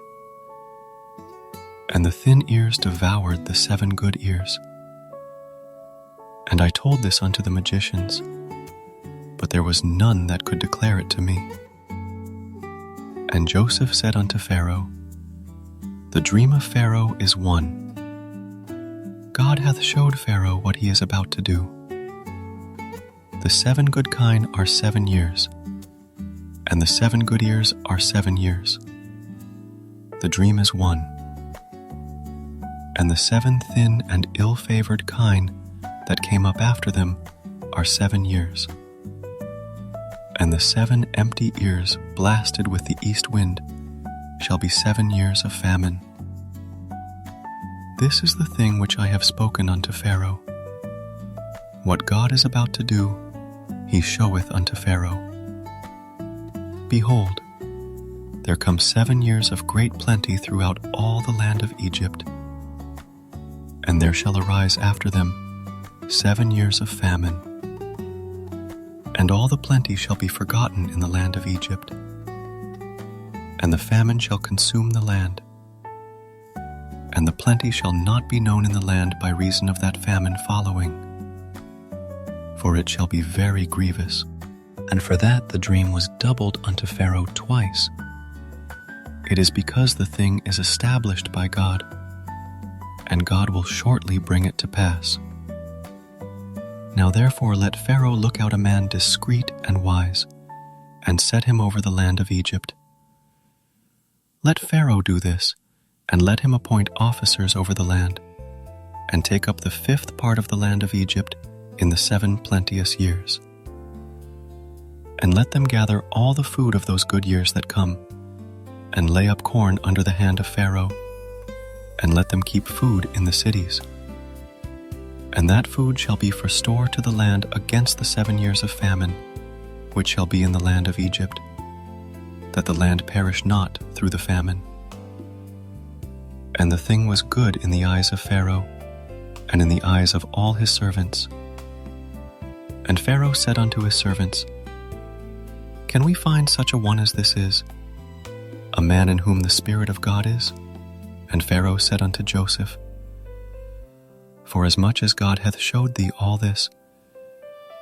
And the thin ears devoured the 7 good ears. And I told this unto the magicians, but there was none that could declare it to me. And Joseph said unto Pharaoh, The dream of Pharaoh is one. God hath showed Pharaoh what he is about to do. The 7 good kine are 7 years, and the 7 good ears are 7 years. The dream is one. And the 7 thin and ill-favored kine that came up after them are 7 years. And the 7 empty ears blasted with the east wind shall be 7 years of famine. This is the thing which I have spoken unto Pharaoh. What God is about to do, he showeth unto Pharaoh. Behold, there come 7 years of great plenty throughout all the land of Egypt, and there shall arise after them 7 years of famine. And all the plenty shall be forgotten in the land of Egypt, and the famine shall consume the land, and the plenty shall not be known in the land by reason of that famine following, for it shall be very grievous. And for that the dream was doubled unto Pharaoh twice. It is because the thing is established by God, and God will shortly bring it to pass. Now therefore let Pharaoh look out a man discreet and wise, and set him over the land of Egypt. Let Pharaoh do this, and let him appoint officers over the land, and take up the 5th part of the land of Egypt in the 7 plenteous years. And let them gather all the food of those good years that come, and lay up corn under the hand of Pharaoh, and let them keep food in the cities. And that food shall be for store to the land against the 7 years of famine, which shall be in the land of Egypt, that the land perish not through the famine. And the thing was good in the eyes of Pharaoh, and in the eyes of all his servants. And Pharaoh said unto his servants, Can we find such a one as this is, a man in whom the Spirit of God is? And Pharaoh said unto Joseph, Forasmuch as God hath showed thee all this,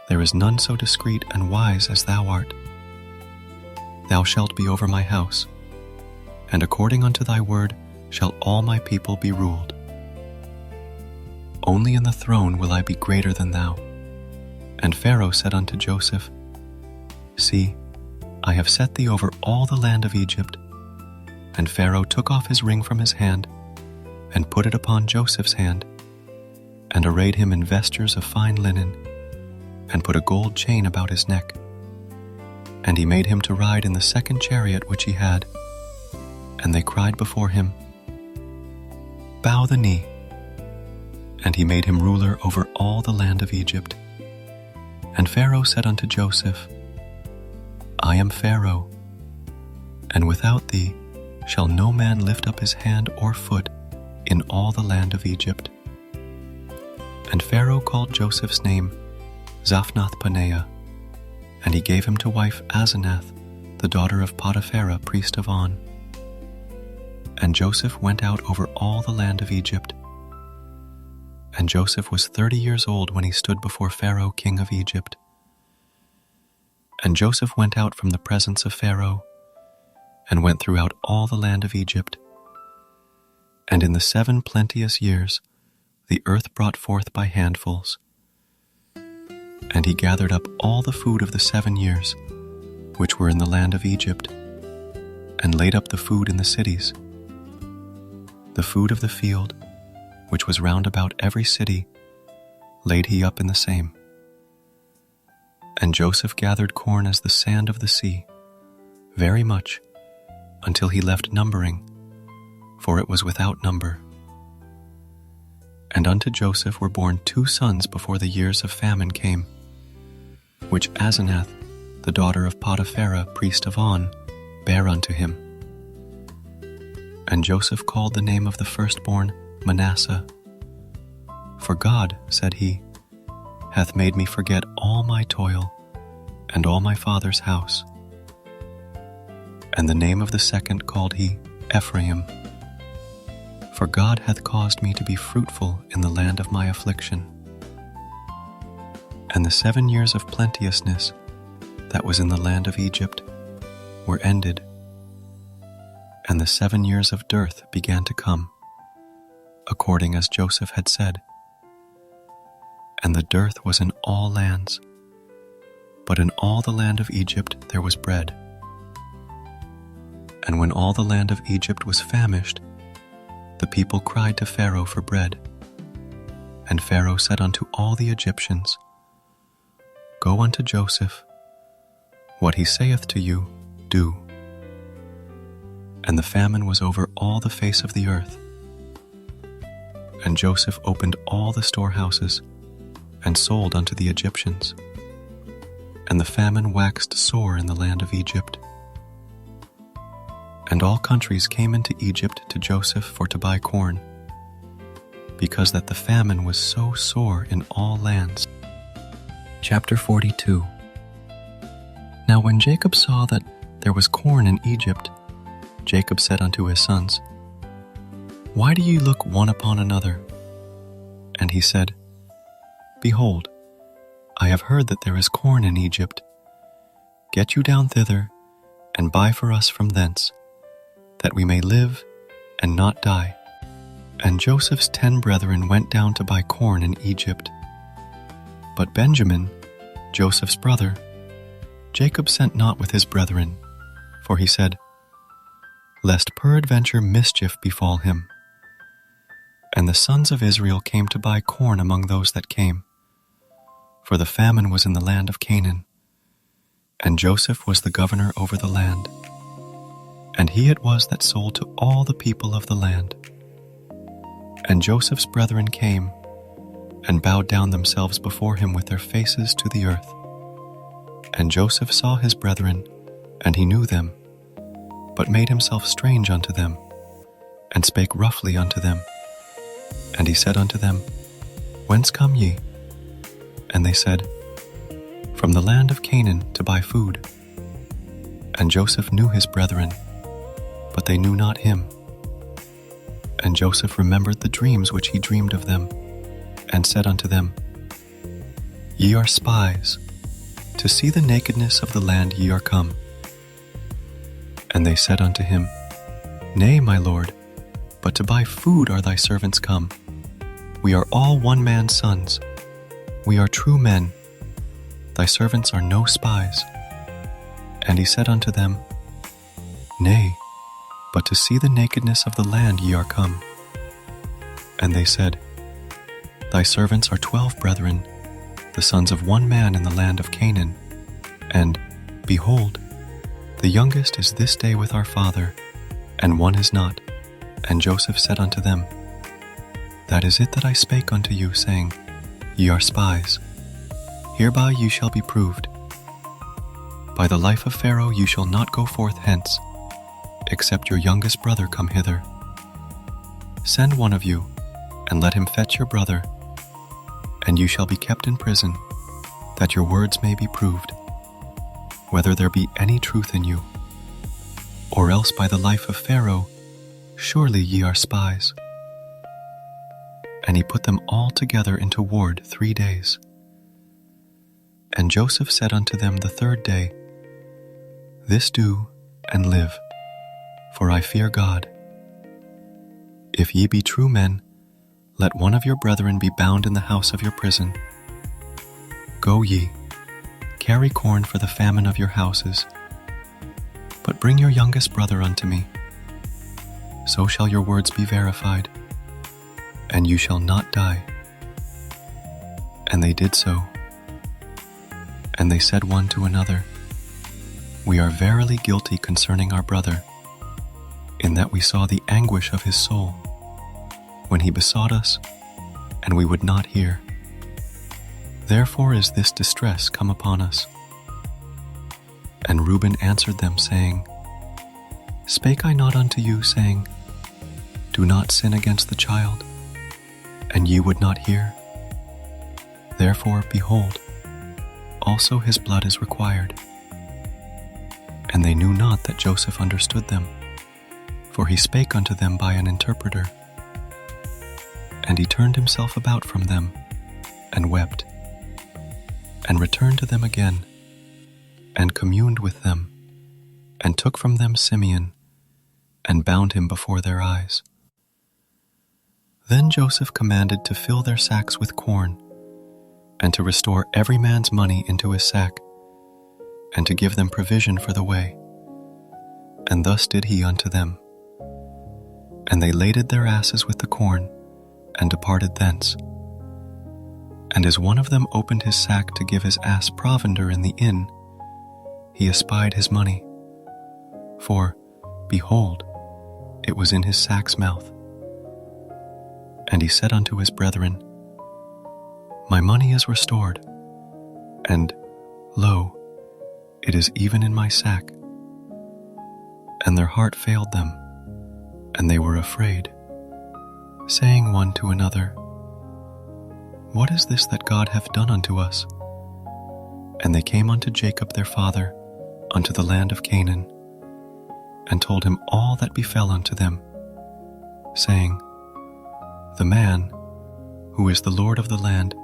there is none so discreet and wise as thou art. Thou shalt be over my house, and according unto thy word shall all my people be ruled. Only in the throne will I be greater than thou. And Pharaoh said unto Joseph, See, I have set thee over all the land of Egypt. And Pharaoh took off his ring from his hand, and put it upon Joseph's hand, and arrayed him in vestures of fine linen, and put a gold chain about his neck. And he made him to ride in the 2nd chariot which he had. And they cried before him, Bow the knee. And he made him ruler over all the land of Egypt. And Pharaoh said unto Joseph, I am Pharaoh, and without thee shall no man lift up his hand or foot in all the land of Egypt. And Pharaoh called Joseph's name Zaphnath-Paneah, and he gave him to wife Asenath, the daughter of Potipherah, priest of On. And Joseph went out over all the land of Egypt. And Joseph was 30 years old when he stood before Pharaoh, king of Egypt. And Joseph went out from the presence of Pharaoh, and went throughout all the land of Egypt. And in the 7 plenteous years the earth brought forth by handfuls. And he gathered up all the food of the 7 years, which were in the land of Egypt, and laid up the food in the cities. The food of the field, which was round about every city, laid he up in the same. And Joseph gathered corn as the sand of the sea, very much, until he left numbering, for it was without number. And unto Joseph were born 2 sons before the years of famine came, which Asenath, the daughter of Potipherah, priest of On, bare unto him. And Joseph called the name of the firstborn Manasseh. For God, said he, hath made me forget all my toil and all my father's house. And the name of the second called he Ephraim. For God hath caused me to be fruitful in the land of my affliction. And the 7 years of plenteousness that was in the land of Egypt were ended, and the 7 years of dearth began to come, according as Joseph had said. And the dearth was in all lands, but in all the land of Egypt there was bread. And when all the land of Egypt was famished, the people cried to Pharaoh for bread. And Pharaoh said unto all the Egyptians, Go unto Joseph, what he saith to you, do. And the famine was over all the face of the earth. And Joseph opened all the storehouses, and sold unto the Egyptians. And the famine waxed sore in the land of Egypt. And all countries came into Egypt to Joseph for to buy corn, because that the famine was so sore in all lands. Chapter 42. Now when Jacob saw that there was corn in Egypt, Jacob said unto his sons, Why do ye look one upon another? And he said, Behold, I have heard that there is corn in Egypt. Get you down thither, and buy for us from thence, that we may live and not die. And Joseph's 10 brethren went down to buy corn in Egypt. But Benjamin, Joseph's brother, Jacob sent not with his brethren, for he said, Lest peradventure mischief befall him. And the sons of Israel came to buy corn among those that came, for the famine was in the land of Canaan, and Joseph was the governor over the land. And he it was that sold to all the people of the land. And Joseph's brethren came, and bowed down themselves before him with their faces to the earth. And Joseph saw his brethren, and he knew them, but made himself strange unto them, and spake roughly unto them. And he said unto them, Whence come ye? And they said, From the land of Canaan to buy food. And Joseph knew his brethren, but they knew not him. And Joseph remembered the dreams which he dreamed of them, and said unto them, Ye are spies, to see the nakedness of the land ye are come. And they said unto him, Nay, my lord, but to buy food are thy servants come. We are all one man's sons. We are true men. Thy servants are no spies. And he said unto them, Nay, but to see the nakedness of the land ye are come. And they said, Thy servants are 12 brethren, the sons of one man in the land of Canaan. And, behold, the youngest is this day with our father, and one is not. And Joseph said unto them, That is it that I spake unto you, saying, Ye are spies. Hereby ye shall be proved. By the life of Pharaoh ye shall not go forth hence, except your youngest brother come hither. Send one of you, and let him fetch your brother, and you shall be kept in prison, that your words may be proved, whether there be any truth in you. Or else by the life of Pharaoh, surely ye are spies. And he put them all together into ward 3 days. And Joseph said unto them the 3rd day, This do, and live, for I fear God. If ye be true men, let one of your brethren be bound in the house of your prison. Go ye, carry corn for the famine of your houses, but bring your youngest brother unto me. So shall your words be verified, and you shall not die. And they did so. And they said one to another, We are verily guilty concerning our brother, in that we saw the anguish of his soul, when he besought us, and we would not hear. Therefore is this distress come upon us. And Reuben answered them, saying, Spake I not unto you, saying, Do not sin against the child, and ye would not hear? Therefore, behold, also his blood is required. And they knew not that Joseph understood them, for he spake unto them by an interpreter. And he turned himself about from them, and wept, and returned to them again, and communed with them, and took from them Simeon, and bound him before their eyes. Then Joseph commanded to fill their sacks with corn, and to restore every man's money into his sack, and to give them provision for the way. And thus did he unto them. And they laded their asses with the corn, and departed thence. And as one of them opened his sack to give his ass provender in the inn, he espied his money. For, behold, it was in his sack's mouth. And he said unto his brethren, My money is restored, and, lo, it is even in my sack. And their heart failed them, and they were afraid, saying one to another, What is this that God hath done unto us? And they came unto Jacob their father, unto the land of Canaan, and told him all that befell unto them, saying, The man, who is the Lord of the land,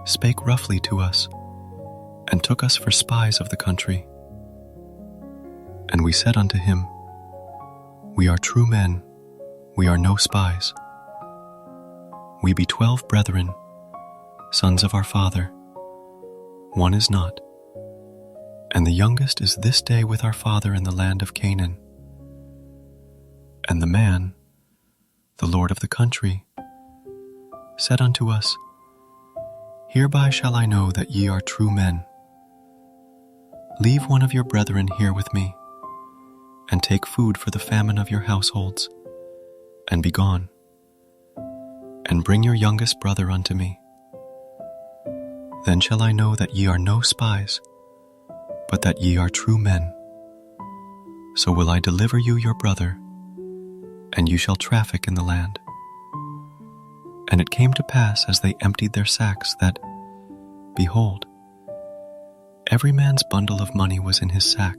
spake roughly to us, and took us for spies of the country. And we said unto him, We are true men, we are no spies. We be 12 brethren, sons of our father. One is not, and the youngest is this day with our father in the land of Canaan. And the man, the Lord of the country, said unto us, Hereby shall I know that ye are true men. Leave one of your brethren here with me, and take food for the famine of your households, and be gone. And bring your youngest brother unto me. Then shall I know that ye are no spies, but that ye are true men. So will I deliver you your brother, and you shall traffic in the land. And it came to pass as they emptied their sacks that, behold, every man's bundle of money was in his sack.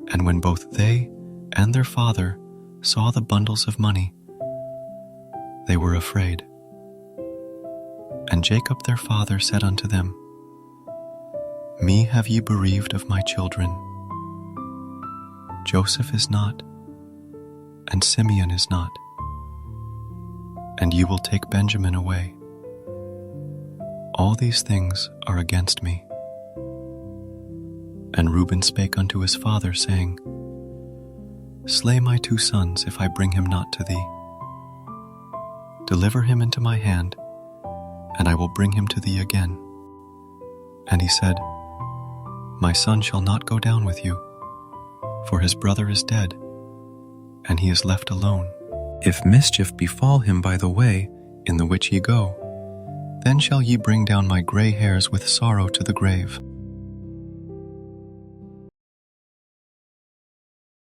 And when both they and their father saw the bundles of money, they were afraid. And Jacob their father said unto them, Me have ye bereaved of my children. Joseph is not, and Simeon is not, and ye will take Benjamin away. All these things are against me. And Reuben spake unto his father, saying, Slay my 2 sons, if I bring him not to thee. Deliver him into my hand, and I will bring him to thee again. And he said, My son shall not go down with you, for his brother is dead, and he is left alone. If mischief befall him by the way in the which ye go, then shall ye bring down my gray hairs with sorrow to the grave.